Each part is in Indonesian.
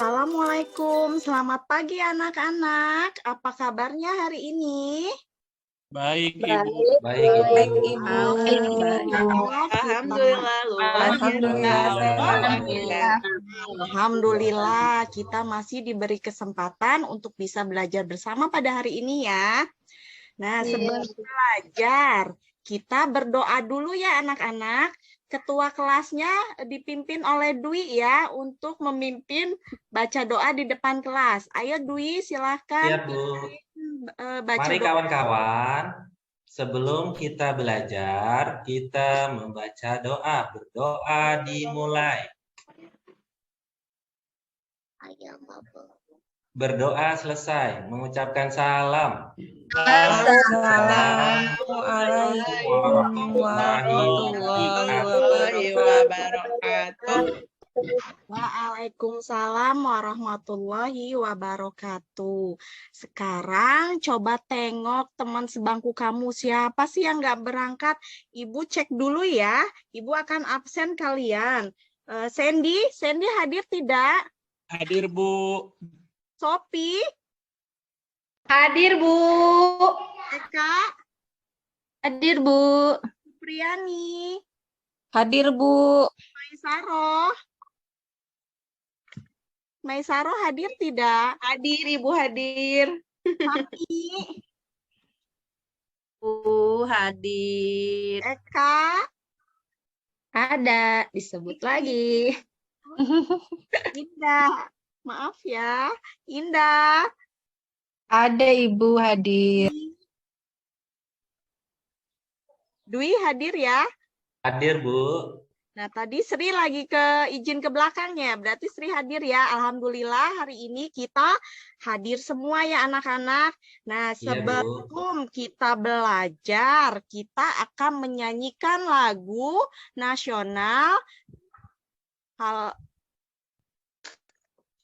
Assalamualaikum, selamat pagi anak-anak. Apa kabarnya hari ini? Baik, Ibu. Baik, Ibu. Alhamdulillah, Alhamdulillah, kita masih diberi kesempatan untuk bisa belajar bersama pada hari ini ya. Nah, sebelum belajar, kita berdoa dulu ya anak-anak. Ketua kelasnya dipimpin oleh Dwi ya untuk memimpin baca doa di depan kelas. Ayo Dwi, silahkan. Siap, Bu. Mari kawan-kawan, sebelum kita belajar, kita membaca doa. Berdoa dimulai. Berdoa selesai, mengucapkan salam. Assalamualaikum warahmatullahi wabarakatuh. Waalaikumsalam warahmatullahi wabarakatuh. Sekarang coba tengok teman sebangku kamu. Siapa sih yang nggak berangkat? Ibu cek dulu ya. Ibu akan absen kalian. Sandy hadir tidak? Hadir, Bu. Sophie? Hadir, Bu. Eka? Hadir, Bu. Priani? Hadir, Bu. Maisaro hadir tidak? Hadir, Ibu hadir. Mami? Bu hadir. Eka? Ada, disebut lagi. Indah. Maaf ya. Indah. Ada Ibu hadir. Dwi hadir ya? Hadir, Bu. Nah, tadi Sri lagi izin ke belakangnya. Berarti Sri hadir ya. Alhamdulillah hari ini kita hadir semua ya anak-anak. Nah, sebelum kita belajar, kita akan menyanyikan lagu nasional.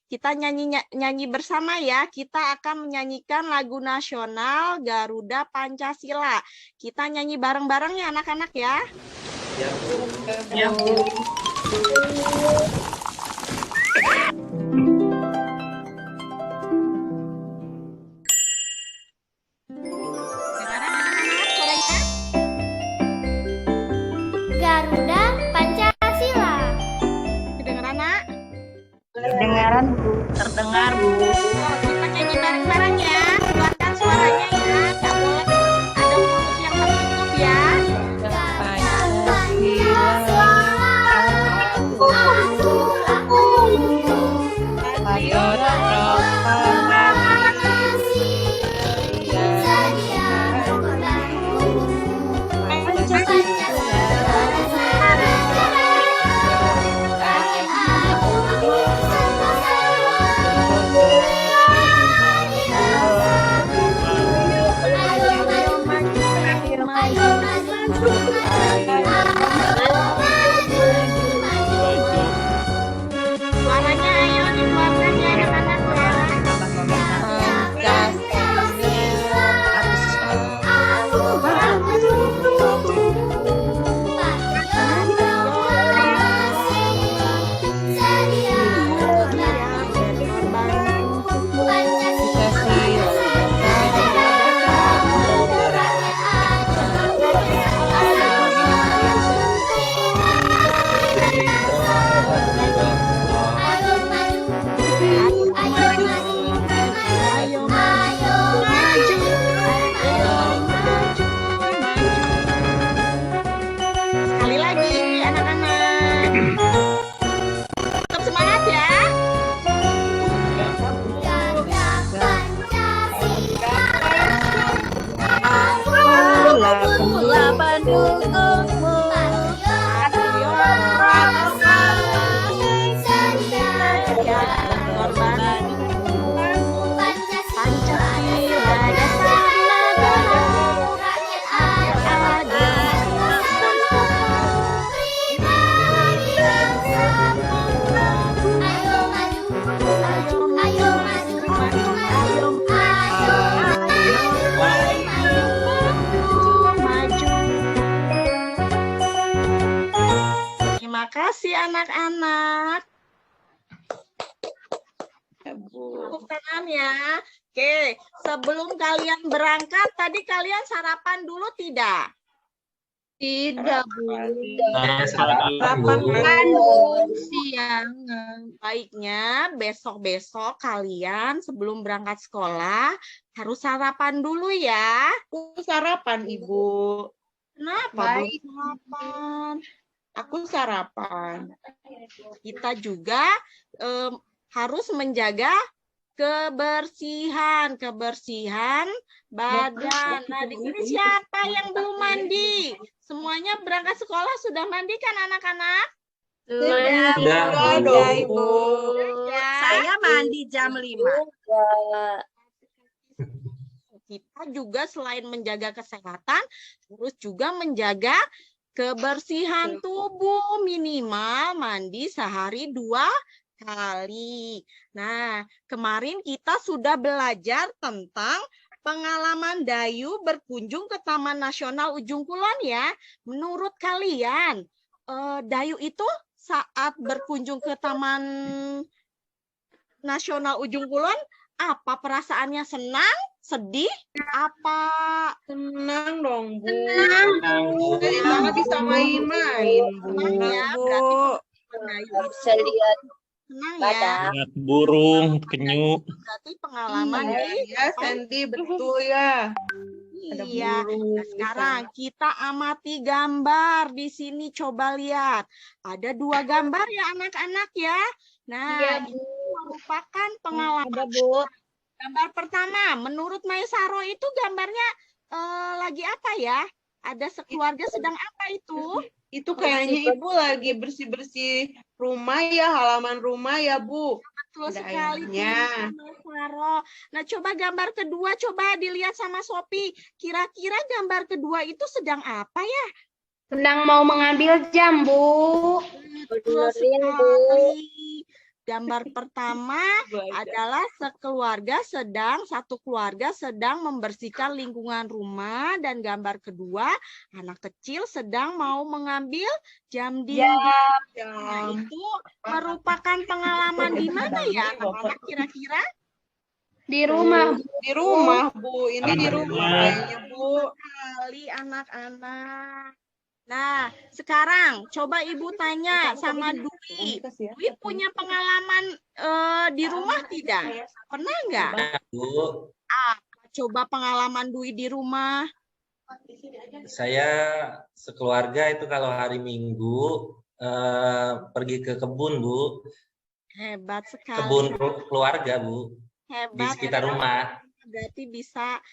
Kita nyanyi bersama ya. Kita akan menyanyikan lagu nasional Garuda Pancasila. Kita nyanyi bareng-bareng ya anak-anak ya. Ya, Bu. Ya, Bu. Garuda Pancasila. Kedengeran, Nak? Kedengaran, Bu. Terdengar, Bu. Kita nyanyi bareng-bareng ya. Keluarkan suaranya ya. Nggak boleh ada mulut yang tertutup ya. Suaranya ayo dikeluarkan ya anak-anak ya. Sekali lagi anak-anak. Tetap semangat ya. Terima kasih anak-anak. Tepuk tangan ya. Oke, sebelum kalian berangkat, tadi kalian sarapan dulu tidak? Tidak, Bu. Sarapan, Bu. Siang. Baiknya besok-besok kalian sebelum berangkat sekolah harus sarapan dulu ya. Aku sarapan, Ibu. Kenapa Baik. belum sarapan? Aku sarapan. Kita juga harus menjaga kebersihan badan. Nah, di sini siapa yang belum mandi? Semuanya berangkat sekolah sudah mandi kan anak-anak? Sudah, Bu. Ibu. Ya. Saya mandi jam 5. Kita juga selain menjaga kesehatan, harus juga menjaga kebersihan tubuh, minimal mandi sehari 2 kali. Nah, kemarin kita sudah belajar tentang pengalaman Dayu berkunjung ke Taman Nasional Ujung Kulon ya. Menurut kalian, Dayu itu saat berkunjung ke Taman Nasional Ujung Kulon, apa perasaannya? Senang? Sedih? Apa? Senang dong, Bu. Senang, Bu. Jadi banget bisa main-main, Bu. Senang ya, berarti Dayu itu senang ya. Lihat burung, penyu. Berarti pengalaman di Iya, Sandy, betul ya. Ada Iya. burung. Nah, sekarang kita amati gambar di sini. Coba lihat. Ada 2 gambar ya anak-anak ya. Nah, ini merupakan pengalaman. Gambar pertama, menurut Maisaro itu gambarnya lagi apa ya? Ada sekeluarga sedang apa itu? Itu kayaknya Ibu lagi bersih-bersih rumah ya, halaman rumah ya, Bu. Betul Ada sekali. ayamnya. Maisaro. Nah, coba gambar kedua, coba dilihat sama Sopi. Kira-kira gambar kedua itu sedang apa ya? Sedang mau mengambil jam, Bu. Betul sekali. Gambar pertama adalah satu keluarga sedang membersihkan lingkungan rumah, dan gambar kedua anak kecil sedang mau mengambil jam dinding. Nah, itu merupakan pengalaman di mana ya anak-anak kira-kira? Di rumah. Di rumah, Bu. Ini di rumah kayaknya, Bu. Kali anak-anak. Nah, sekarang coba Ibu tanya sama Dwi. Dwi punya pengalaman di rumah tidak? Pernah nggak? Bu, Coba pengalaman Dwi di rumah. saya sekeluarga itu kalau hari Minggu pergi ke kebun, Bu. Hebat sekali. Kebun keluarga, Bu. Di Hebat. sekitar rumah. Berarti bisa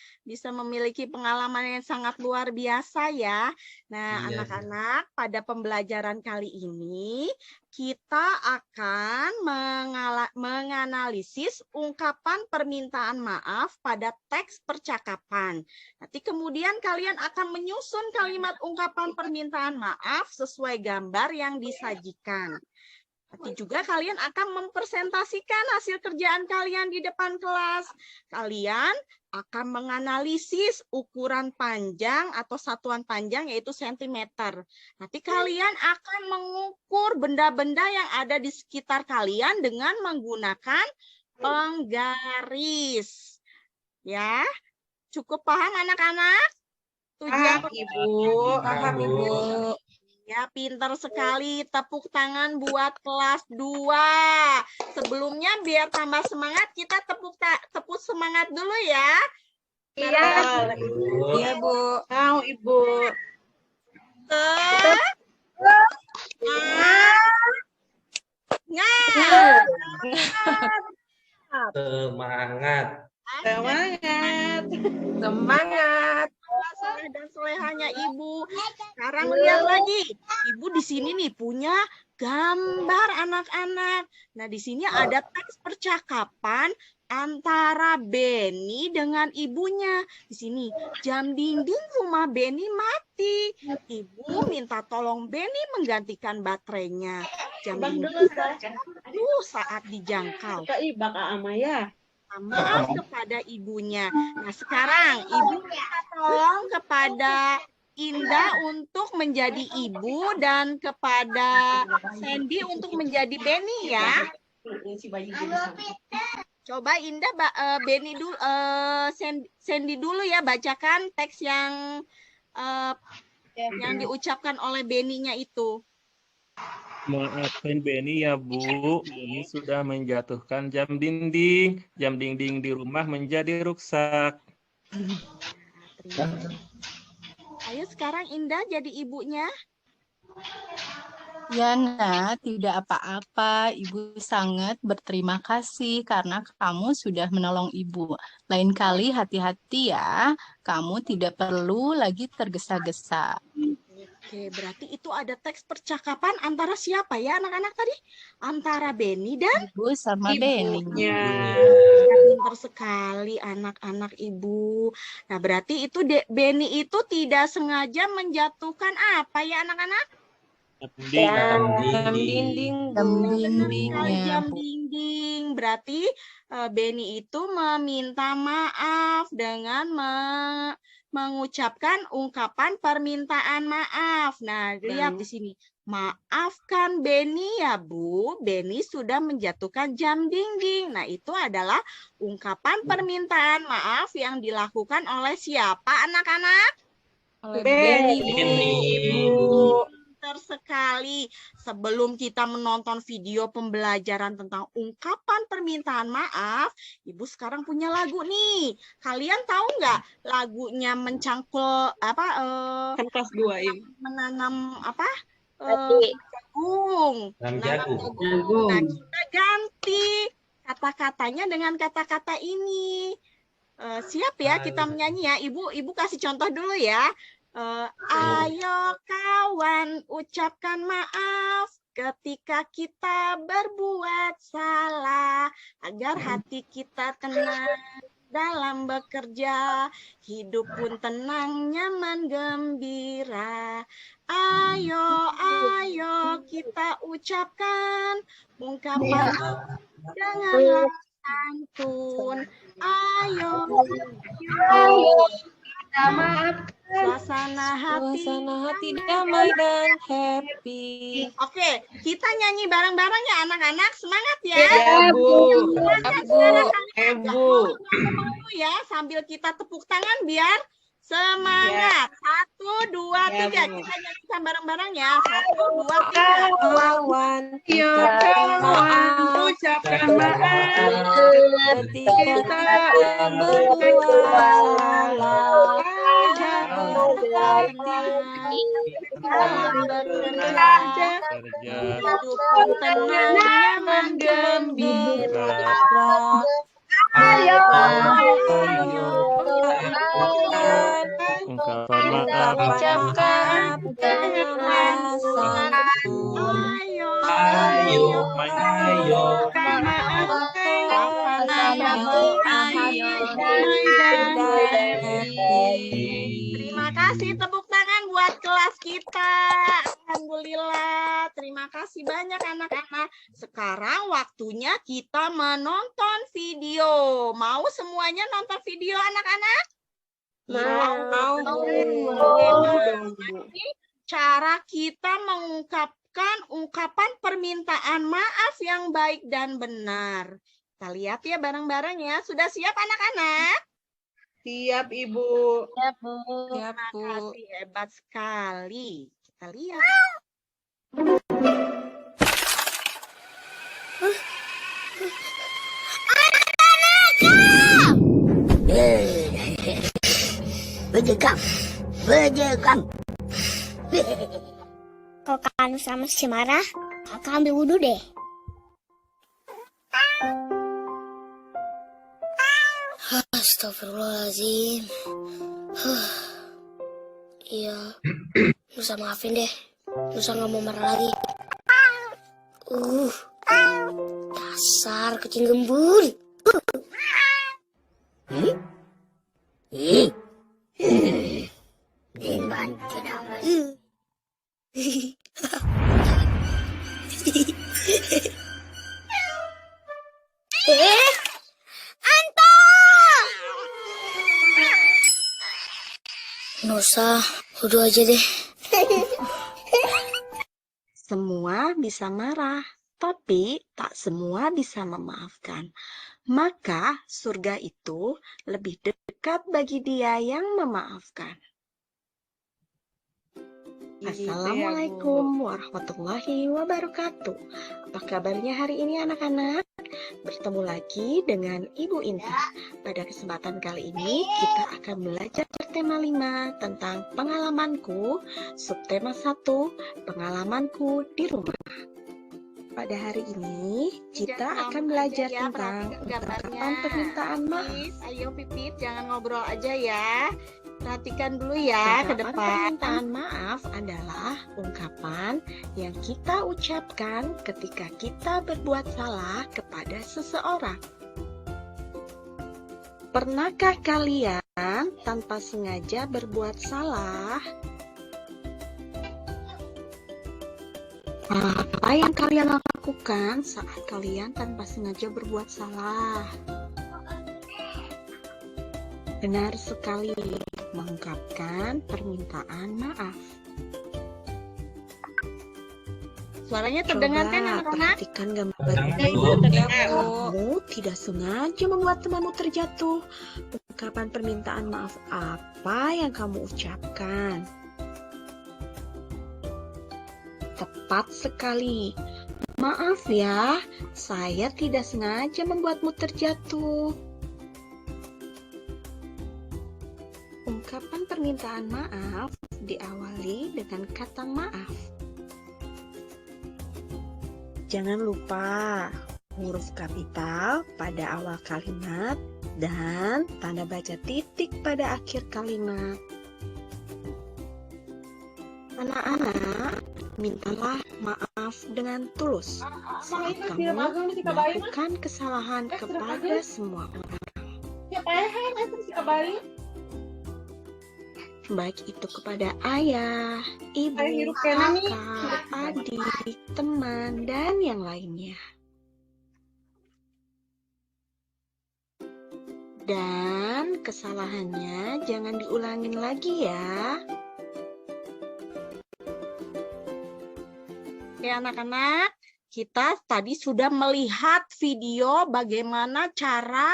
memiliki pengalaman yang sangat luar biasa ya. Nah, Iya. anak-anak, pada pembelajaran kali ini kita akan menganalisis ungkapan permintaan maaf pada teks percakapan. Nanti kemudian kalian akan menyusun kalimat ungkapan permintaan maaf sesuai gambar yang disajikan. Nanti juga kalian akan mempresentasikan hasil kerjaan kalian di depan kelas. Kalian akan menganalisis ukuran panjang atau satuan panjang yaitu sentimeter. Nanti kalian akan mengukur benda-benda yang ada di sekitar kalian dengan menggunakan penggaris. Ya, cukup paham anak-anak? Paham, Ibu. Paham, Ibu. Ya, pintar sekali. Tepuk tangan buat kelas 2. Sebelumnya biar tambah semangat, kita tepuk semangat dulu ya. Iya. Iya, Bu. Mau, Ibu. Semangat. Semangat. Semangat. Soleh dan solehanya Ibu. Sekarang lihat lagi. Ibu di sini nih punya gambar anak-anak. Nah, di sini ada teks percakapan antara Beni dengan ibunya. Di sini, jam dinding rumah Beni mati. Ibu minta tolong Beni menggantikan baterainya. Jam dinding saat dijangkau. Maaf kepada ibunya. Nah, sekarang Ibu minta tolong kepada Indah untuk menjadi ibu dan kepada Sandy untuk menjadi Beni ya. Coba Indah, Beni dulu, Sandy dulu ya, bacakan teks yang diucapkan oleh Beninya itu. Maafkan Beni ya Bu, Beni sudah menjatuhkan jam dinding. Jam dinding di rumah menjadi rusak. Ayo sekarang Indah jadi ibunya. Ya, Nak, tidak apa-apa. Ibu sangat berterima kasih karena kamu sudah menolong Ibu. Lain kali hati-hati ya. Kamu tidak perlu lagi tergesa-gesa. Oke, berarti itu ada teks percakapan antara siapa ya anak-anak tadi? Antara Beni dan Ibu sama Beni. Ibunya. pintar sekali anak-anak ibu. Nah, berarti itu Beni itu tidak sengaja menjatuhkan apa ya anak-anak? Dinding. Jam dinding. Jam Sekali dindingnya, jam Bu. dinding. Berarti Beni itu meminta maaf dengan mengucapkan ungkapan permintaan maaf. Nah, lihat di sini. Maafkan Beni ya Bu, Beni sudah menjatuhkan jam dinding. Nah, itu adalah ungkapan permintaan maaf yang dilakukan oleh siapa anak-anak? Beni. Bu. Pintar sekali. Sebelum kita menonton video pembelajaran tentang ungkapan permintaan maaf, Ibu sekarang punya lagu nih. Kalian tahu nggak lagunya mencangkul apa? Kan kelas 2 ini. Menanam apa? Berarti Jagung. Jam Menanam jagung. jagung. Nah, kita ganti kata-katanya dengan kata-kata ini. Siap ya kita menyanyi ya. Ibu kasih contoh dulu ya. Ayo kawan, ucapkan maaf ketika kita berbuat salah, agar hati kita tenang dalam bekerja, hidup pun tenang, nyaman, gembira. Ayo kita ucapkan ungkapan dengan santun. Ayo. minta maaf. Suasana hati damai dan happy. Oke, kita nyanyi bareng-bareng ya anak-anak. Semangat ya. Ya, Bu. Semangat suara kalian. Bu. Mau ya sambil kita tepuk tangan biar semangat. 1, 2, 3. Bu. Kita nyanyikan bareng-bareng ya. 1, 2, 3. Kawan, Ya, kawan, ucapkan maaf ketika kita berbuat salah, Hidup pun tenang, nyaman, gembira. Ayo. Ungkapan maaf. ucapkan dengan santun. Ayo. Ayo. Terima kasih tepuk tangan buat kelas kita. Alhamdulillah. Terima kasih banyak anak-anak. Sekarang waktunya kita menonton video. Mau semuanya nonton video anak-anak? Mau. Cara kita mengungkapkan ungkapan permintaan maaf yang baik dan benar. Kita lihat ya bareng-bareng ya. Sudah siap anak-anak? Siap, Ibu. Terima kasih, hebat sekali. Kita lihat. Bejekam. Kalau Kak sama si marah, Kakak ambil wudhu deh. Astagfirullahaladzim. Iya, Nusa maafin deh. Nusa nggak mau marah lagi. Dasar kucing gembul. Dimana tidak Nusa, wudhu aja deh. Semua bisa marah, tapi tak semua bisa memaafkan. maka surga itu lebih dekat bagi dia yang memaafkan. Gitu ya, Bu. Assalamualaikum warahmatullahi wabarakatuh. Apa kabarnya hari ini anak-anak? Bertemu lagi dengan Ibu Indah. Pada kesempatan kali ini kita akan belajar tema 5 tentang pengalamanku, subtema 1, pengalamanku di rumah. Pada hari ini kita akan belajar tentang ungkapan permintaan maaf. Ayo Pipit, jangan ngobrol aja ya. Perhatikan dulu ya ke Ungkapan depan. permintaan maaf adalah ungkapan yang kita ucapkan ketika kita berbuat salah kepada seseorang. Pernahkah kalian tanpa sengaja berbuat salah? Apa yang kalian lakukan saat kalian tanpa sengaja berbuat salah? Benar sekali, mengungkapkan permintaan maaf. Suaranya terdengar kan Coba anak-anak? perhatikan gambar Ya, ini. Ibu, terdengar. Kamu tidak sengaja membuat temanmu terjatuh. Ungkapan permintaan maaf apa yang kamu ucapkan? Tepat sekali. Maaf ya, saya tidak sengaja membuatmu terjatuh. Ungkapan permintaan maaf diawali dengan kata maaf. Jangan lupa huruf kapital pada awal kalimat dan tanda baca titik pada akhir kalimat. Anak-anak, mintalah maaf dengan tulus saat kamu melakukan kesalahan kepada semua orang. Baik itu kepada ayah, ibu, kakak, adik, teman, dan yang lainnya. Dan kesalahannya jangan diulangin lagi ya. Oke anak-anak, kita tadi sudah melihat video bagaimana cara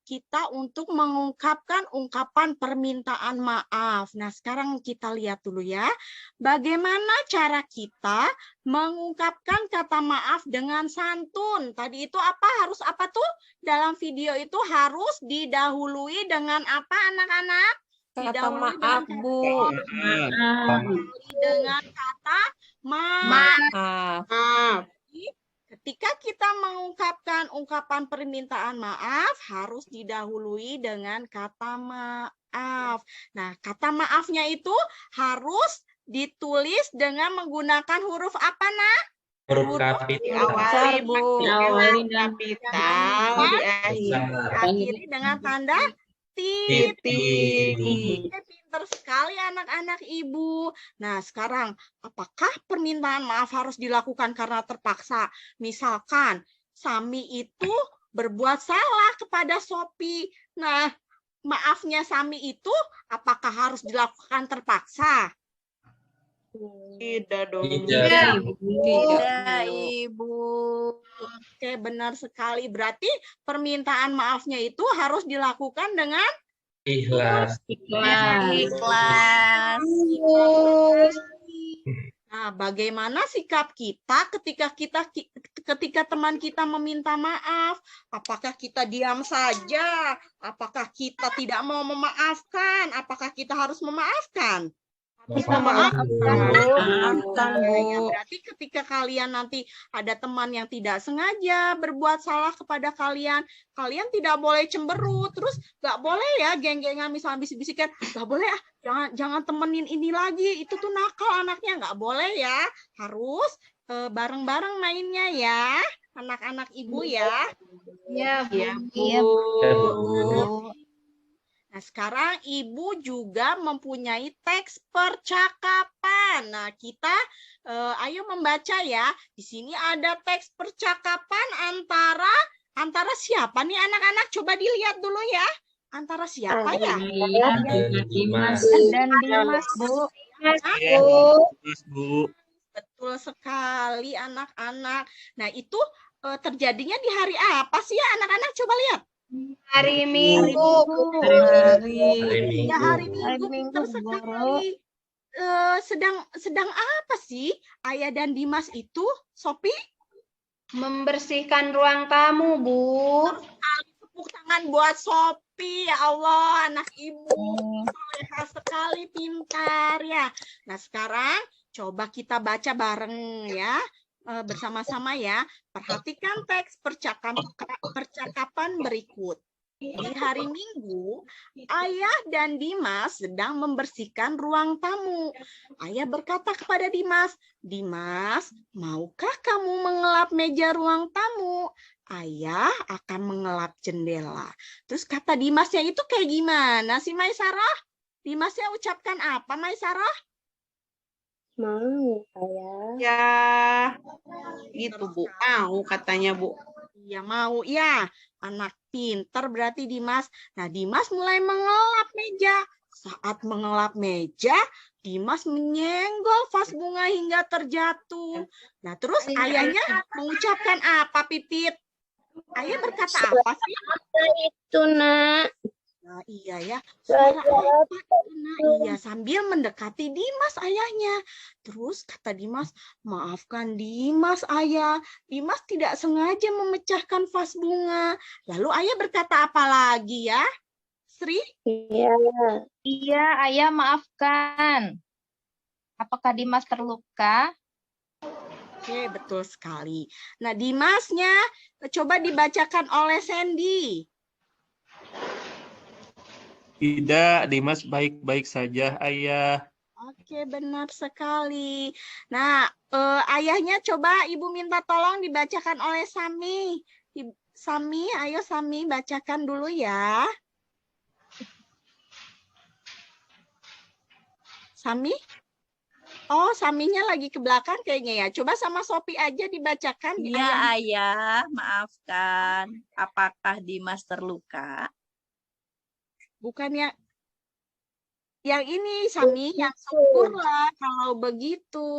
kita untuk mengungkapkan ungkapan permintaan maaf. Nah, sekarang kita lihat dulu ya. Bagaimana cara kita mengungkapkan kata maaf dengan santun. Tadi itu apa? Harus apa tuh? Dalam video itu harus didahului dengan apa anak-anak? Kata maaf, Bu. Dengan kata maaf. Maaf. Ketika kita mengungkapkan ungkapan permintaan maaf, harus didahului dengan kata maaf. Nah, kata maafnya itu harus ditulis dengan menggunakan huruf apa, Nak? Huruf kapital. Diawali, Bu. Diawali dengan kapital, diakhiri dengan tanda titik. Pinter sekali anak-anak Ibu. Nah, sekarang apakah permintaan maaf harus dilakukan karena terpaksa? Misalkan Sami itu berbuat salah kepada Sophie. Nah, maafnya Sami itu apakah harus dilakukan terpaksa? Tidak dong. Tidak. Tidak, Ibu. Oke, benar sekali. Berarti permintaan maafnya itu harus dilakukan dengan Ikhlas. Ikhlas. Nah, bagaimana sikap kita ketika teman kita meminta maaf? Apakah kita diam saja? Apakah kita tidak mau memaafkan? Apakah kita harus memaafkan? Kita Maafkan, Bu. Ya, berarti ketika kalian nanti ada teman yang tidak sengaja berbuat salah kepada kalian, kalian tidak boleh cemberut, terus nggak boleh ya geng-gengan misalnya bisik-bisikan, nggak boleh jangan temenin ini lagi, itu tuh nakal anaknya, nggak boleh ya, harus bareng-bareng mainnya ya, anak-anak Ibu ya. Ya, Bu. Iya, Bu. Nah, sekarang Ibu juga mempunyai teks percakapan. Nah, kita ayo membaca ya. Di sini ada teks percakapan antara siapa nih anak-anak? Coba dilihat dulu ya. Antara siapa ya? Dimas. Dan Dimas, Bu. Yes, Bu. Betul sekali anak-anak. Nah, itu terjadinya di hari apa sih ya anak-anak? Coba lihat. Hari Minggu. Hari Ya, hari Minggu. Minggu, pintar sekali. Sedang apa sih Ayah dan Dimas itu, Sopi? Membersihkan ruang tamu, Bu. Tepuk tangan buat Sopi, ya Allah, anak ibu. Soleha sekali, pintar ya. Nah, sekarang coba kita baca bareng ya, bersama-sama ya. Perhatikan teks percakapan berikut. Di hari Minggu, Ayah dan Dimas sedang membersihkan ruang tamu. Ayah berkata kepada Dimas, "Dimas, maukah kamu mengelap meja ruang tamu? Ayah akan mengelap jendela." Terus kata Dimasnya itu kayak gimana sih, Maisarah? Dimasnya ucapkan apa, Maisarah? Mau, Ayah. Ya, gitu Bu. Mau katanya Bu. Iya mau ya, anak pinter berarti Dimas. Nah, Dimas mulai mengelap meja. Saat mengelap meja, Dimas menyenggol vas bunga hingga terjatuh. Nah, terus ayahnya mengucapkan apa, Pipit? Ayah berkata apa sih? Itu, Nak. Nah, iya ya. Suara apa itu, Nak? Iya, sambil mendekati Dimas ayahnya. Terus kata Dimas, "Maafkan Dimas, Ayah. Dimas tidak sengaja memecahkan vas bunga." Lalu ayah berkata apa lagi ya? Sri? Iya. Iya, Ayah maafkan. Apakah Dimas terluka? Oke, betul sekali. Nah, Dimasnya coba dibacakan oleh Sandy. Tidak, Dimas baik-baik saja, Ayah. Oke, benar sekali. Nah, ayahnya coba Ibu minta tolong dibacakan oleh Sami. Sami, ayo Sami bacakan dulu ya. Sami? Oh, Saminya lagi ke belakang kayaknya ya. Coba sama Sopi aja dibacakan. Iya, Ayah, maafkan. Apakah Dimas terluka? Bukannya yang ini, Sami, yang syukurlah kalau begitu.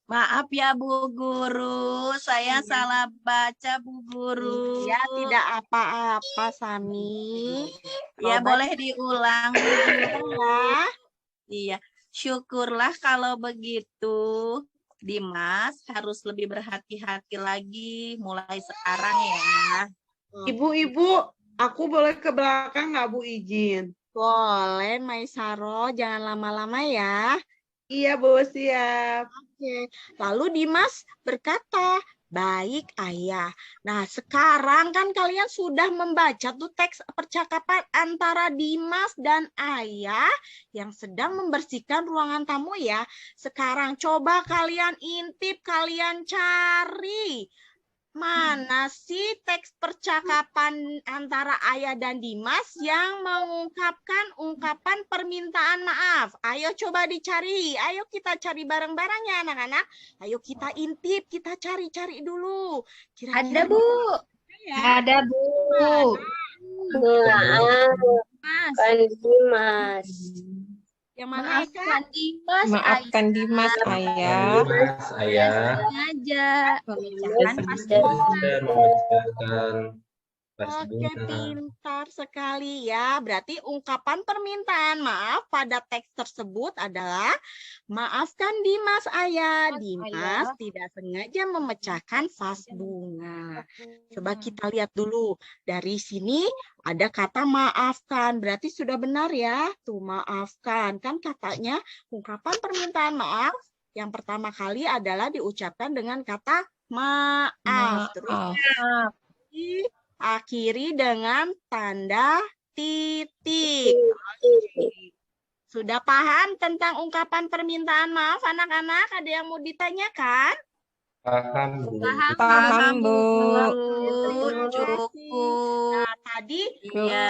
Maaf ya, Bu Guru. Saya salah baca, Bu Guru. Ya, tidak apa-apa, Sami. Ya, Kalau boleh diulang, Bu Guru. ya. Iya, syukurlah kalau begitu. Dimas harus lebih berhati-hati lagi mulai sekarang ya. Ibu, aku boleh ke belakang nggak Bu izin? Boleh, Maisaro. Jangan lama-lama ya. Iya Bu, siap. Oke. Lalu Dimas berkata, "Baik, Ayah." Nah, sekarang kan kalian sudah membaca tuh teks percakapan antara Dimas dan Ayah yang sedang membersihkan ruangan tamu ya. Sekarang coba kalian intip, kalian cari. Mana sih teks percakapan antara Ayah dan Dimas yang mengungkapkan ungkapan permintaan maaf? Ayo coba dicari. Ayo kita cari bareng-bareng ya anak-anak. Ayo kita intip, kita cari-cari dulu. Ada, Bu. Ya. Ada, Bu. Maafkan Dimas. Yang mana Eka? Dimas, Maafkan Dimas, Ayah. Dimas, Ayah. sengaja Memecahkan vas Sudah bunga. memecahkan vas Oke, bunga. pintar sekali ya. Berarti ungkapan permintaan maaf pada teks tersebut adalah, "Maafkan Dimas, Ayah. Dimas tidak sengaja memecahkan vas bunga." Coba kita lihat dulu. Dari sini ada kata maafkan. Berarti sudah benar ya. Tuh, maafkan. Kan katanya ungkapan permintaan maaf yang pertama kali adalah diucapkan dengan kata maaf. Terus Maaf. akhiri dengan tanda titik. Oke. Sudah paham tentang ungkapan permintaan maaf anak-anak? Ada yang mau ditanyakan? Paham, Bu. Paham, Bu. Terima Cukup. kasih. Nah, Iya.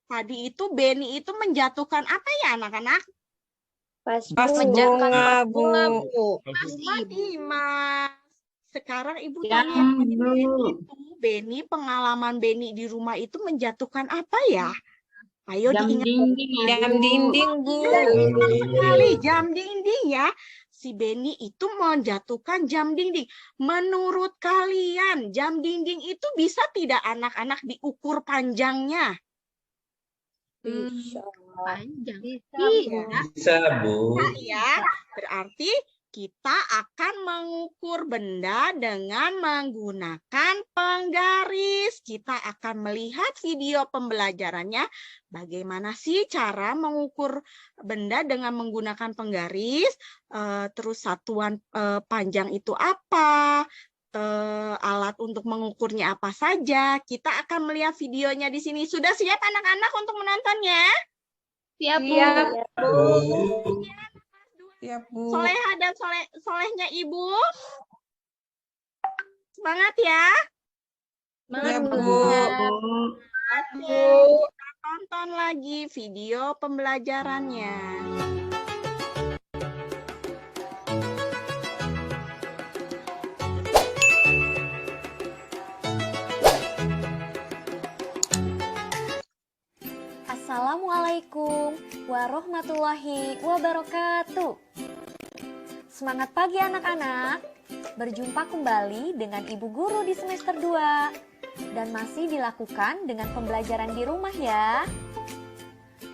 tadi itu Beni itu menjatuhkan apa ya anak-anak? Vas Vas bunga. bunga, Bu. Mas Dimas. Sekarang Ibu Ya, tanya Beni Bu. itu, Beni, pengalaman Beni di rumah itu menjatuhkan apa ya? Ayo Jam diingat. dinding ya, Jam Bu. dinding, Bu. Sekali jam dinding ya. si Beni itu menjatuhkan jam dinding. Menurut kalian, jam dinding itu bisa tidak anak-anak diukur panjangnya? Panjang. Bisa, Bu. Ya, berarti kita akan mengukur benda dengan menggunakan penggaris. Kita akan melihat video pembelajarannya. Bagaimana sih cara mengukur benda dengan menggunakan penggaris? Terus satuan panjang itu apa? Alat untuk mengukurnya apa saja? Kita akan melihat videonya di sini. Sudah siap anak-anak untuk menontonnya? Siap, Bu. Siap, Bu. Soleha dan solehnya Ibu. Semangat ya. Siap, Bu. Oke, kita tonton lagi video pembelajarannya. Assalamualaikum warahmatullahi wabarakatuh. Semangat pagi anak-anak. Berjumpa kembali dengan Ibu Guru di semester 2 dan masih dilakukan dengan pembelajaran di rumah ya.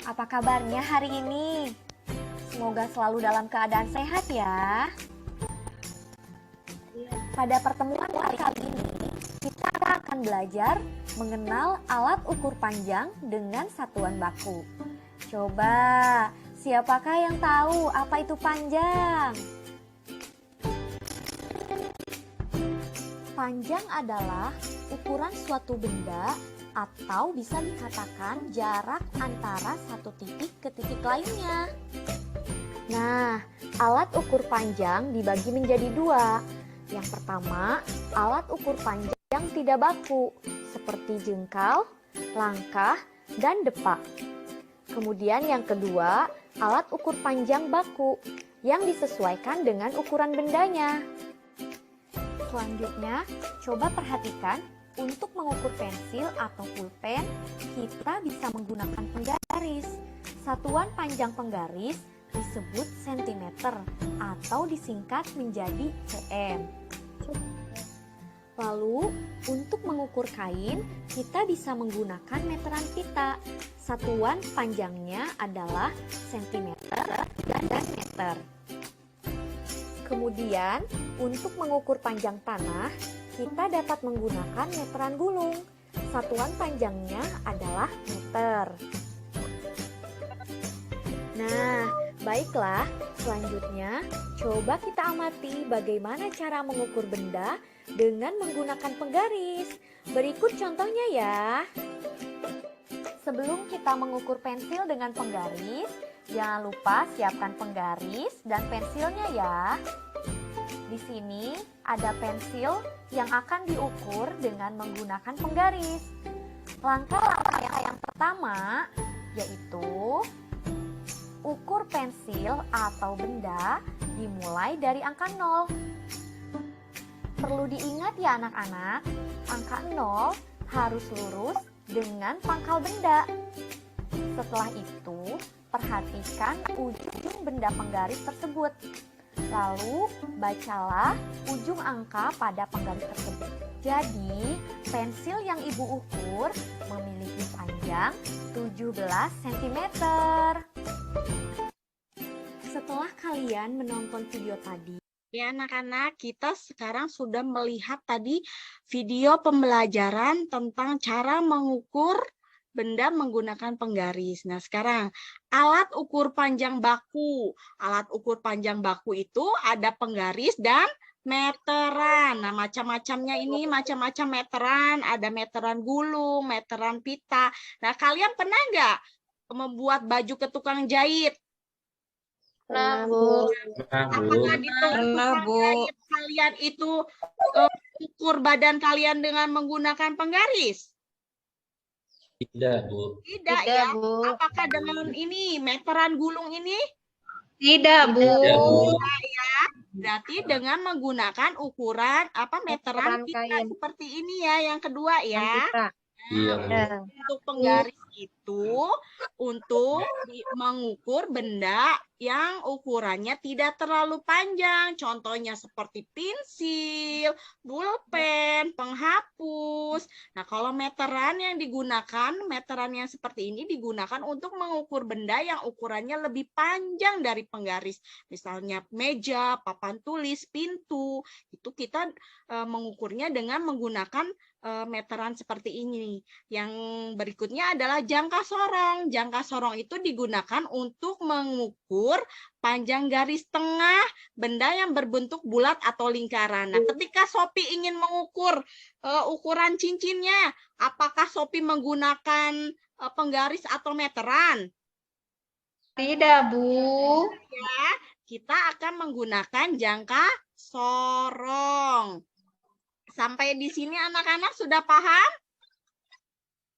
Apa kabarnya hari ini? Semoga selalu dalam keadaan sehat ya. Pada pertemuan kali ini kita akan belajar mengenal alat ukur panjang dengan satuan baku. Coba, siapakah yang tahu apa itu panjang? Panjang adalah ukuran suatu benda atau bisa dikatakan jarak antara satu titik ke titik lainnya. Nah, alat ukur panjang dibagi menjadi dua. Yang pertama, alat ukur panjang yang tidak baku, seperti jengkal, langkah, dan depak. Kemudian yang kedua, alat ukur panjang baku, yang disesuaikan dengan ukuran bendanya. Selanjutnya, coba perhatikan, untuk mengukur pensil atau pulpen, kita bisa menggunakan penggaris. Satuan panjang penggaris disebut sentimeter atau disingkat menjadi cm. Lalu, untuk mengukur kain, kita bisa menggunakan meteran pita. Satuan panjangnya adalah sentimeter dan meter. Kemudian, untuk mengukur panjang tanah, kita dapat menggunakan meteran gulung. Satuan panjangnya adalah meter. Nah, baiklah. Selanjutnya, coba kita amati bagaimana cara mengukur benda dengan menggunakan penggaris. Berikut contohnya ya. Sebelum kita mengukur pensil dengan penggaris, jangan lupa siapkan penggaris dan pensilnya ya. Di sini ada pensil yang akan diukur dengan menggunakan penggaris. Langkah-langkah yang pertama yaitu ukur pensil atau benda dimulai dari angka 0. Perlu diingat ya anak-anak, angka 0 harus lurus dengan pangkal benda. Setelah itu, perhatikan ujung benda penggaris tersebut. Lalu, bacalah ujung angka pada penggaris tersebut. Jadi, pensil yang Ibu ukur memiliki panjang 17 cm. Setelah kalian menonton video tadi, Ya anak-anak, kita sekarang sudah melihat tadi video pembelajaran tentang cara mengukur benda menggunakan penggaris. Nah sekarang alat ukur panjang baku. Alat ukur panjang baku itu ada penggaris dan meteran. Nah macam-macamnya ini macam-macam meteran. Ada meteran gulung, meteran pita. Nah kalian pernah nggak membuat baju ke tukang jahit? Nah, Bu. Apakah di tukang jahit kalian itu ukur badan kalian dengan menggunakan penggaris? Tidak, Bu. Tidak ya. Bu. Apakah dengan ini meteran gulung ini? Tidak, Bu. Tidak, Bu. Tidak ya. Berarti dengan menggunakan ukuran meteran Meteran pita kain. seperti ini ya. Yang kedua ya. Kita. Iya, Bu. Untuk penggarisnya itu untuk mengukur benda yang ukurannya tidak terlalu panjang. Contohnya seperti pensil, pulpen, penghapus. Nah, kalau meteran yang digunakan, meteran yang seperti ini digunakan untuk mengukur benda yang ukurannya lebih panjang dari penggaris. Misalnya meja, papan tulis, pintu. Itu kita mengukurnya dengan menggunakan meteran seperti ini. Yang berikutnya adalah jangka sorong. Jangka sorong itu digunakan untuk mengukur panjang garis tengah benda yang berbentuk bulat atau lingkaran. Nah, ketika Sophie ingin mengukur ukuran cincinnya, apakah Sophie menggunakan penggaris atau meteran? Tidak, Bu. Ya, kita akan menggunakan jangka sorong. Sampai di sini anak-anak sudah paham?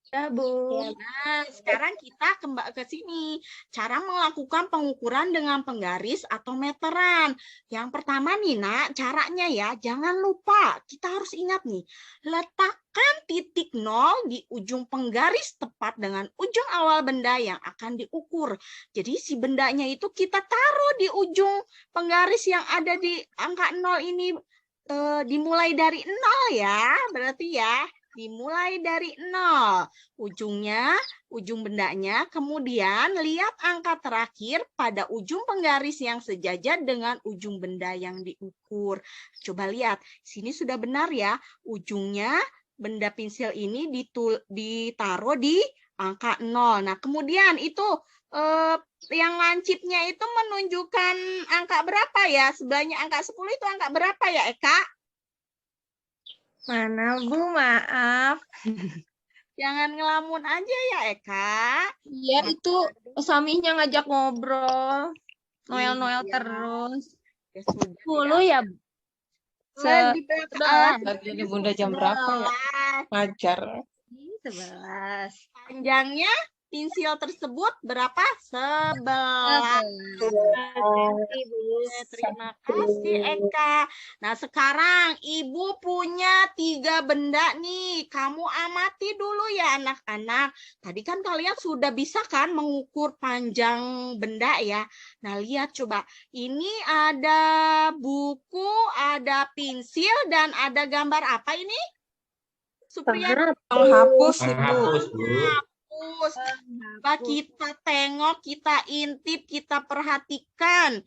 Ya, Bu. Nah, sekarang kita kembali ke sini. Cara melakukan pengukuran dengan penggaris atau meteran. Yang pertama nih, Nak, caranya ya, jangan lupa. Kita harus ingat nih, letakkan titik 0 di ujung penggaris tepat dengan ujung awal benda yang akan diukur. Jadi si bendanya itu kita taruh di ujung penggaris yang ada di angka 0 ini. Dimulai dari 0 ya, berarti ya. Dimulai dari 0, ujung bendanya, kemudian lihat angka terakhir pada ujung penggaris yang sejajar dengan ujung benda yang diukur. Coba lihat, sini sudah benar ya, ujungnya benda pensil ini ditaruh di angka 0. Nah, kemudian itu yang lancipnya itu menunjukkan angka berapa ya? Sebelahnya angka 10 itu angka berapa ya, Eka? Mana, Bu? Maaf. Jangan ngelamun aja ya, Eka. Iya, itu Saminya ngajak ngobrol. Noel-noel Iya. terus. Ya sudah. 10 ya, Bu? Jadi Bunda jam berapa ya? Ngajar. 11. Panjangnya pensil tersebut berapa? 11. Terima kasih, Eka. Nah, sekarang Ibu punya 3 benda nih. Kamu amati dulu ya, anak-anak. Tadi kan kalian sudah bisa kan mengukur panjang benda ya. Nah, lihat coba. Ini ada buku, ada pensil, dan ada gambar apa ini? Supriyani? Penghapus, Ibu. Penghapus, Bu. Coba kita tengok, kita intip, kita perhatikan.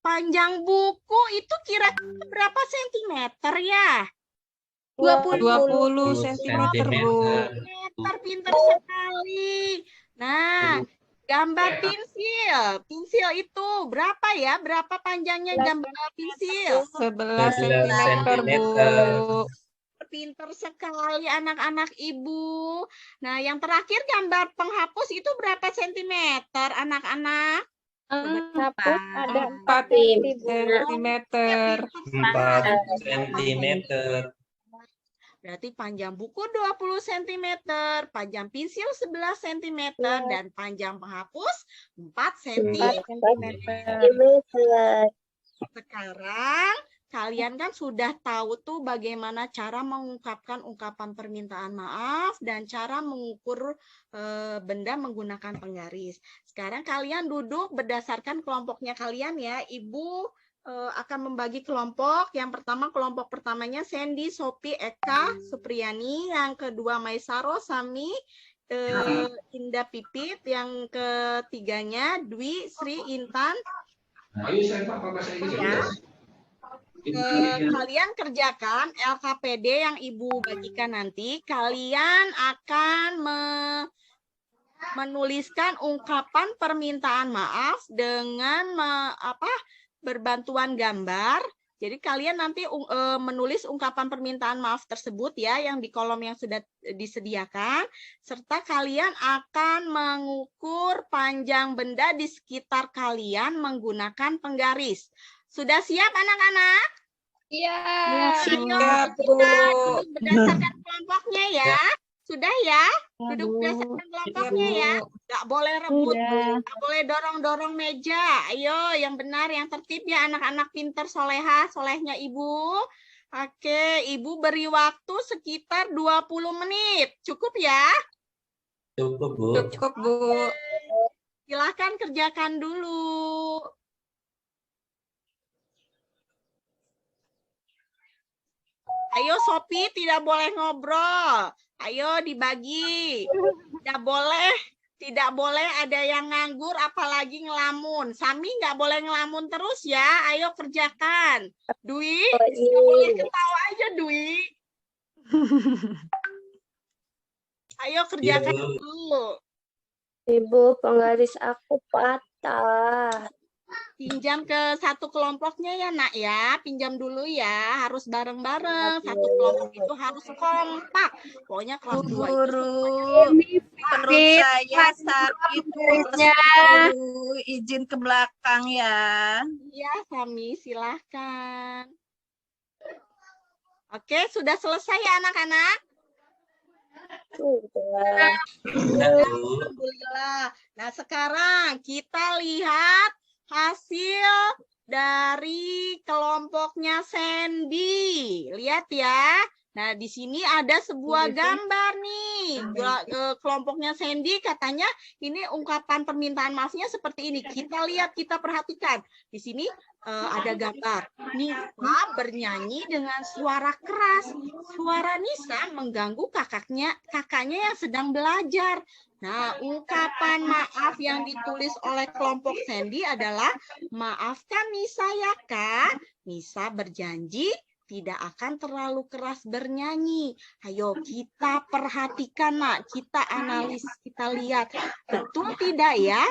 Panjang buku itu kira-kira berapa sentimeter ya? 20 cm, Bu. Pinter sekali. Nah, gambar pensil. Pensil itu berapa ya? Berapa panjangnya gambar pensil? 11 cm, Bu. Pinter sekali anak-anak Ibu. Nah, yang terakhir gambar penghapus itu berapa sentimeter anak-anak? Penghapus ada 4 cm. 4 cm. Berarti panjang buku 20 cm, panjang pensil 11 cm, dan panjang penghapus 4 cm. Sekarang kalian kan sudah tahu tuh bagaimana cara mengungkapkan ungkapan permintaan maaf dan cara mengukur benda menggunakan penggaris. Sekarang kalian duduk berdasarkan kelompoknya kalian ya. Ibu akan membagi kelompok. Yang pertama, kelompok pertamanya Sandy, Sophie, Eka, Supriyani. Yang kedua Maisaro, Sami, Indah, Pipit. Yang ketiganya Dwi, Sri, Intan. Kalian kerjakan LKPD yang Ibu bagikan nanti. Kalian akan menuliskan ungkapan permintaan maaf dengan berbantuan gambar. Jadi kalian nanti menulis ungkapan permintaan maaf tersebut ya, yang di kolom yang sudah disediakan, serta kalian akan mengukur panjang benda di sekitar kalian menggunakan penggaris. Sudah siap anak-anak? Iya. Siap, Bu. Duduk berdasarkan kelompoknya ya. Sudah ya? Duduk berdasarkan kelompoknya ya. Nggak boleh rebut, nggak boleh dorong-dorong meja. Ayo, yang benar, yang tertib ya anak-anak pinter, soleha, solehnya Ibu. Oke, Ibu beri waktu sekitar 20 menit. Cukup ya? Cukup, Bu. Cukup, Bu. Silahkan kerjakan dulu. Ayo Sopi, tidak boleh ngobrol. Ayo dibagi. Tidak boleh ada yang nganggur apalagi ngelamun. Sami nggak boleh ngelamun terus ya. Ayo kerjakan. Dwi, nggak boleh ketawa aja Dwi. Ayo kerjakan Bu. dulu. Ibu, penggaris aku patah. Pinjam ke satu kelompoknya ya nak ya. Pinjam dulu ya. Harus bareng-bareng. Satu kelompok itu harus kompak. Pokoknya kelas 2 itu Guru, semuanya perut saya sakit, Bu. Guru, izin ke belakang ya. iya, Sami, silahkan. Oke, sudah selesai ya anak-anak? Sudah. Sudah, Bu. Alhamdulillah. Nah, sekarang kita lihat hasil dari kelompoknya Sandy. Lihat ya. Nah, di sini ada sebuah gambar nih. Kelompoknya Sandy katanya ini ungkapan permintaan maafnya seperti ini. Kita lihat, kita perhatikan. Di sini ada gambar. Nisa bernyanyi dengan suara keras. Suara Nisa mengganggu kakaknya yang sedang belajar. Nah, ungkapan maaf yang ditulis oleh kelompok Sandy adalah, maafkan Nisa ya Kak. Nisa berjanji tidak akan terlalu keras bernyanyi. Ayo kita perhatikan nak, kita analis, kita lihat. Betul tidak ya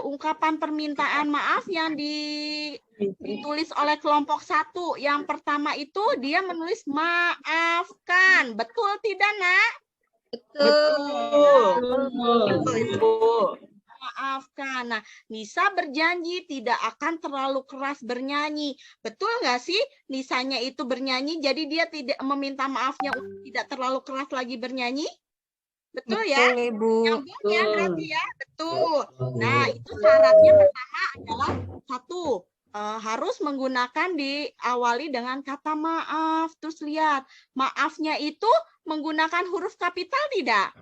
ungkapan permintaan maaf yang ditulis oleh kelompok 1. Yang pertama itu dia menulis maafkan. Betul tidak nak? Betul, Ibu. Maafkan. Nah, Nisa berjanji tidak akan terlalu keras bernyanyi. Betul nggak sih? Nisanya itu bernyanyi, jadi dia tidak meminta maafnya untuk tidak terlalu keras lagi bernyanyi. Betul ya? Ibu. Nyambung ya berarti ya? Betul. Nah, itu syaratnya pertama adalah 1. Harus menggunakan diawali dengan kata maaf. Terus lihat, maafnya itu menggunakan huruf kapital tidak?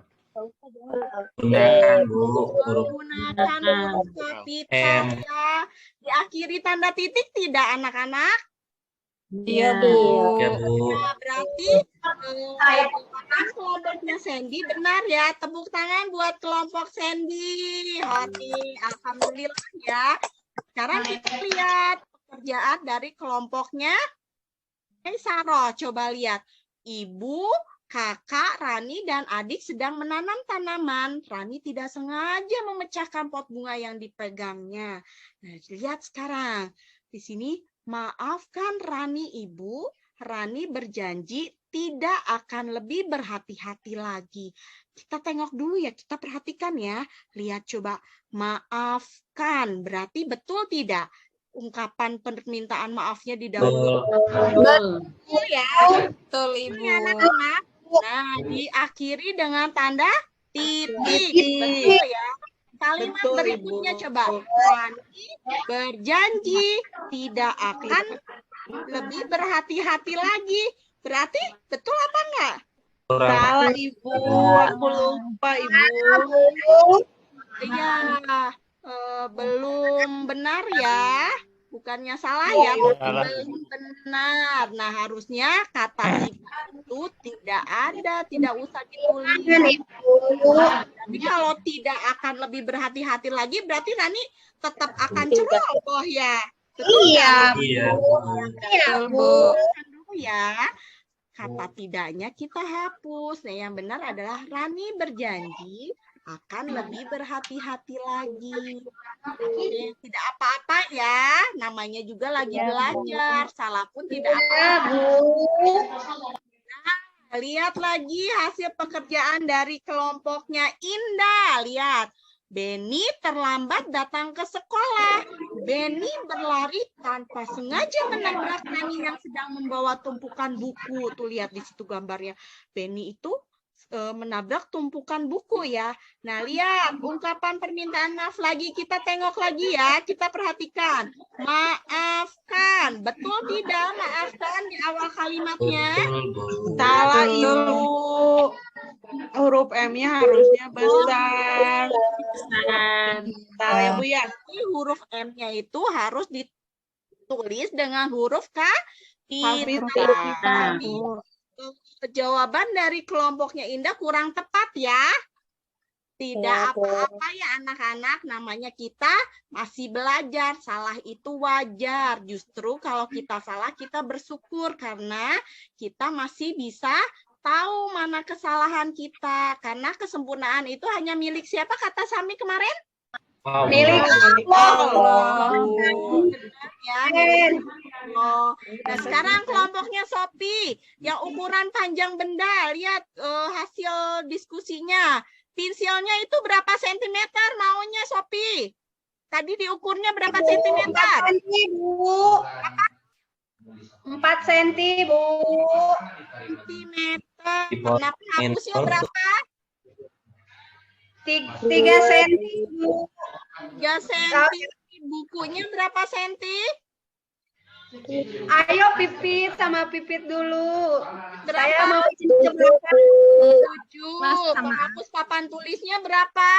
Gunakan, Bu. Huruf Menggunakan huruf kapital ya. Diakhiri tanda titik tidak anak-anak? Iya, Bu. ya, Bu. Nah, berarti kelompoknya Sandy benar ya. Tepuk tangan buat kelompok Sandy. Hoti, alhamdulillah ya. Sekarang kita lihat pekerjaan dari kelompoknya Saroh. Coba lihat. Ibu, kakak, Rani, dan adik sedang menanam tanaman. Rani tidak sengaja memecahkan pot bunga yang dipegangnya. Nah, lihat sekarang. Di sini, maafkan Rani Ibu. Rani berjanji tidak akan lebih berhati-hati lagi. Kita tengok dulu ya, kita perhatikan ya. Lihat coba, maafkan. Berarti betul tidak? Ungkapan permintaan maafnya di dalam. Betul ya. Betul, Ibu. Ya, anak-anak. Nah, diakhiri dengan tanda titik. Betul ya. Kalimat berikutnya coba. Rani berjanji tidak akan lebih berhati-hati lagi. Berarti betul apa enggak? Salah, Ibu. Aku lupa, Ibu. Iya, belum benar ya. Bukannya salah ya, belum benar. Nah, harusnya kata itu tidak ada, tidak usah ditulis. Tapi kalau tidak akan lebih berhati-hati lagi, berarti Rani tetap akan ceroboh ya. Betul Iya. Iya. Betul, Bu. dulu ya. Kata tidaknya kita hapus. Nah, yang benar adalah Rani berjanji akan lebih berhati-hati lagi. Tidak apa-apa ya, namanya juga lagi belajar. Salah pun tidak apa-apa. Nah, lihat lagi hasil pekerjaan dari kelompoknya Indah. Lihat, Beni terlambat datang ke sekolah. Beni berlari tanpa sengaja menabrak Rani yang sedang membawa tumpukan buku. Tuh lihat di situ gambarnya. Beni itu menabrak tumpukan buku ya. Nah, lihat ungkapan permintaan maaf lagi. Kita tengok lagi ya. Kita perhatikan. Maafkan. Betul tidak maafkan di awal kalimatnya? Betul, Bu. Salah, Ibu. huruf M-nya harusnya besar. Tahu ya Bu ya? Jadi huruf M-nya itu harus ditulis dengan huruf kapital. Tapi jawaban dari kelompoknya Indah kurang tepat ya. Tidak apa-apa ya anak-anak, namanya kita masih belajar. Salah itu wajar. Justru kalau kita salah, kita bersyukur karena kita masih bisa tahu mana kesalahan kita. Karena kesempurnaan itu hanya milik siapa kata Sami kemarin? Milik Allah. Ya, milik Allah. Nah, sekarang kelompoknya Sopi yang ukuran panjang benda. Lihat hasil diskusinya. Pensilnya itu berapa sentimeter maunya Sopi? Tadi diukurnya berapa sentimeter? 4 cm, Bu. 4 cm, Bu. Sentimeter. Nah, penghapusnya berapa? 3 cm, Bu. 3 senti. Bukunya berapa senti? Ayo Pipit sama Pipit dulu. Berapa? Saya mau ke belakang. 7. Penghapus papan tulisnya berapa?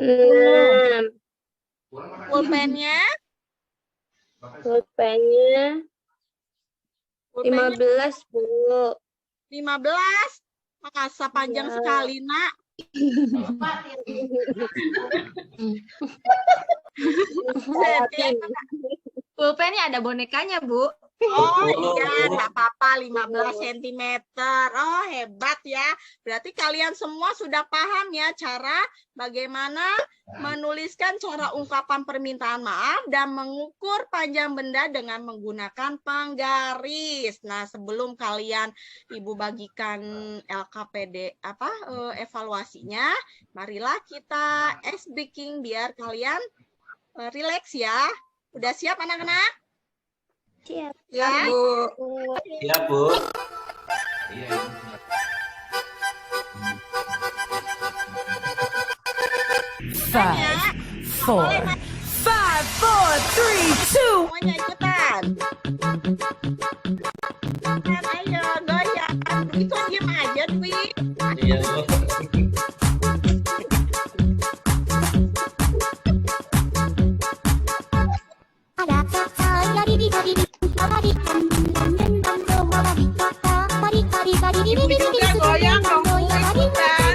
6. Pulpennya? Pulpennya 15, Bu. 15. Masa panjang sekali, Nak. Pulpennya ada bonekanya, Bu. Oh iya, nggak apa-apa, 15 cm. Oh, hebat ya. Berarti kalian semua sudah paham ya cara bagaimana menuliskan cara ungkapan permintaan maaf dan mengukur panjang benda dengan menggunakan penggaris. Nah, sebelum kalian Ibu bagikan LKPD evaluasinya, marilah kita ice breaking biar kalian rileks ya. Udah siap anak-anak? Siap. Ya, Bu. Iya, Bu. Five, four, 5, 4, 3, 2. Semuanya ikutan. Ayo, goyang. Itu diam aja, Dwi. Iya, Bu. Ibu juga goyang dong, Bu, ikutan.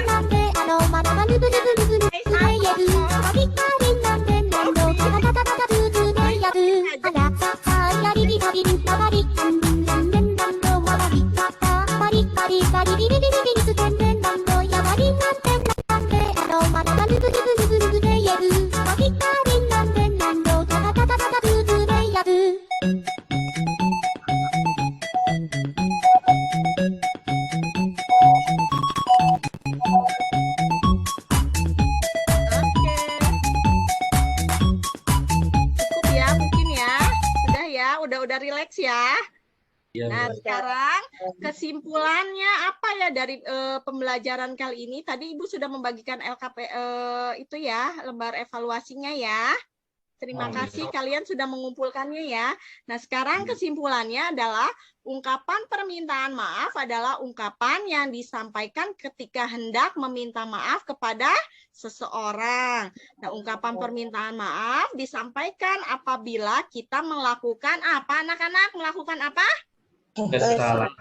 Cukup ya, mungkin ya. Sudah ya, udah rileks ya. Iya, Nah, Bu. sekarang kesimpulannya apa ya dari pembelajaran kali ini? Tadi Ibu sudah membagikan LKP itu ya, lembar evaluasinya ya. Terima kasih kalian sudah mengumpulkannya ya. Nah, sekarang kesimpulannya adalah ungkapan permintaan maaf adalah ungkapan yang disampaikan ketika hendak meminta maaf kepada seseorang. Nah, ungkapan permintaan maaf disampaikan apabila kita melakukan apa, anak-anak? Melakukan apa?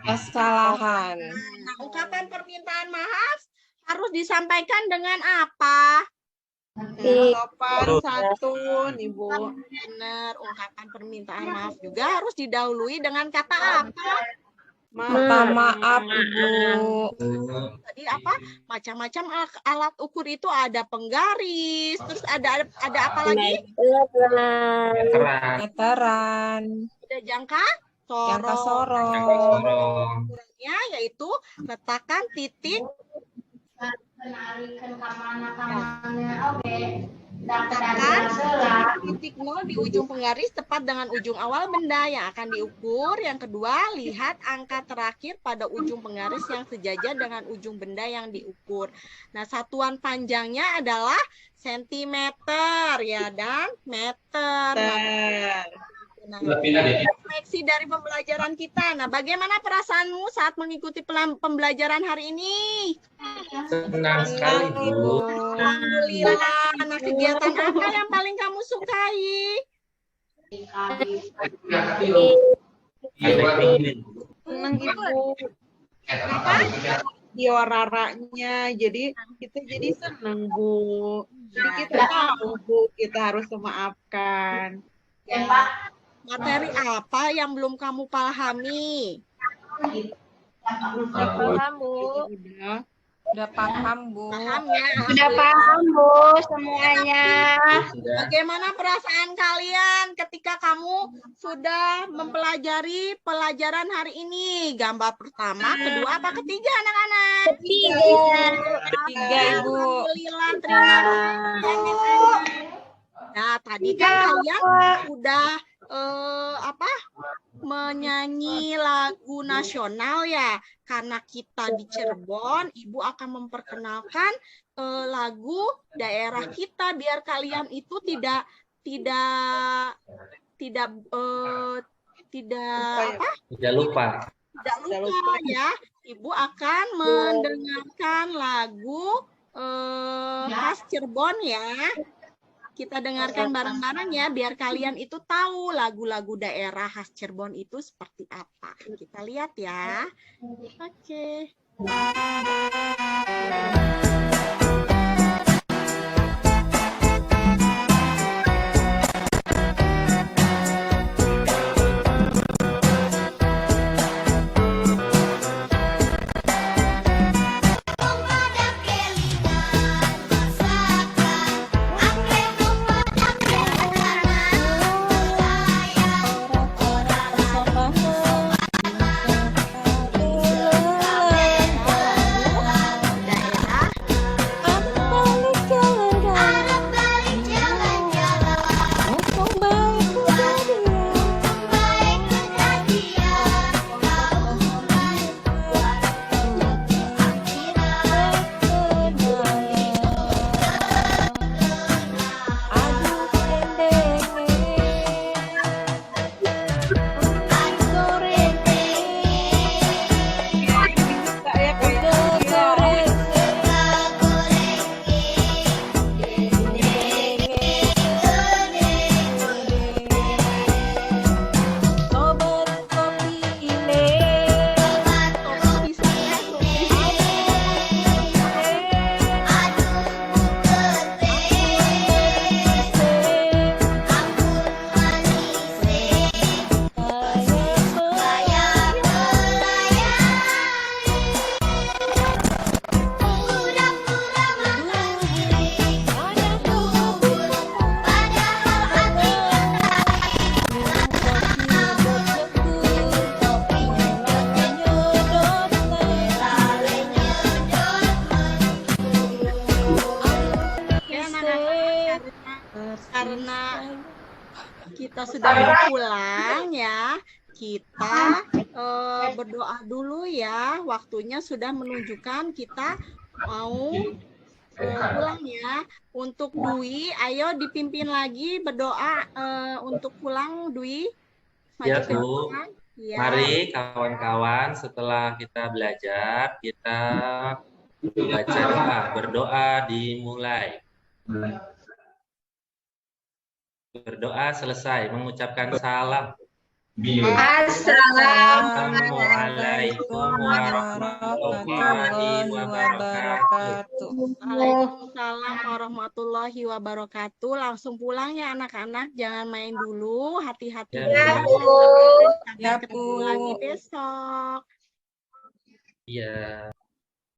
Kesalahan. Nah, ungkapan permintaan maaf harus disampaikan dengan apa? Sopan santun, Ibu. Benar, ungkapan permintaan maaf juga harus didahului dengan kata apa? Minta maaf, Ibu. Tadi apa? Macam-macam alat ukur itu ada penggaris, terus ada apa lagi? Meteran. Ada jangka Jangka sorong. sorong. Ukurannya yaitu letakkan titik titik nol di ujung penggaris tepat dengan ujung awal benda yang akan diukur. Yang kedua, lihat angka terakhir pada ujung penggaris yang sejajar dengan ujung benda yang diukur. Nah, satuan panjangnya adalah sentimeter ya dan meter. Nah, Nah, Pindah deh. refleksi dari pembelajaran kita. Nah, bagaimana perasaanmu saat mengikuti pembelajaran hari ini? Senang sekali, Bu. Alhamdulillah. Nah, kegiatan apa yang paling kamu sukai? Senang Ibu. Dioraranya, jadi kita jadi senang, Bu. Jadi kita tahu, Bu, kita harus memaafkan. Materi apa yang belum kamu pahami? Paham, Bu. Udah. Udah paham, Bu. Paham ya? Sudah paham, Bu, semuanya. Bagaimana perasaan kalian ketika kamu sudah mempelajari pelajaran hari ini? Gambar pertama, kedua, apa ketiga anak-anak? Ketiga, Ibu. Alhamdulillah, terima kasih. Nah, tadi kan kalian sudah menyanyi lagu nasional ya. Karena kita di Cirebon, Ibu akan memperkenalkan lagu daerah kita biar kalian itu tidak lupa ya. Ibu akan mendengarkan lagu khas Cirebon ya. Kita dengarkan bareng-bareng ya, biar kalian itu tahu lagu-lagu daerah khas Cirebon itu seperti apa. Kita lihat ya. Oke. Karena kita sudah mau pulang ya, kita berdoa dulu ya. Waktunya sudah menunjukkan kita mau pulang ya. Untuk Dwi, ayo dipimpin lagi berdoa untuk pulang, Dwi. Ya, Maju ke Bu. depan. Ya. Mari kawan-kawan, setelah kita belajar, kita baca doa, berdoa dimulai. Berdoa selesai, mengucapkan salam. Assalamualaikum warahmatullahi wabarakatuh. Waalaikumsalam warahmatullahi wabarakatuh. Langsung pulang ya anak-anak, jangan main dulu, hati-hati. Ya, Sampai ketemu lagi besok. Iya.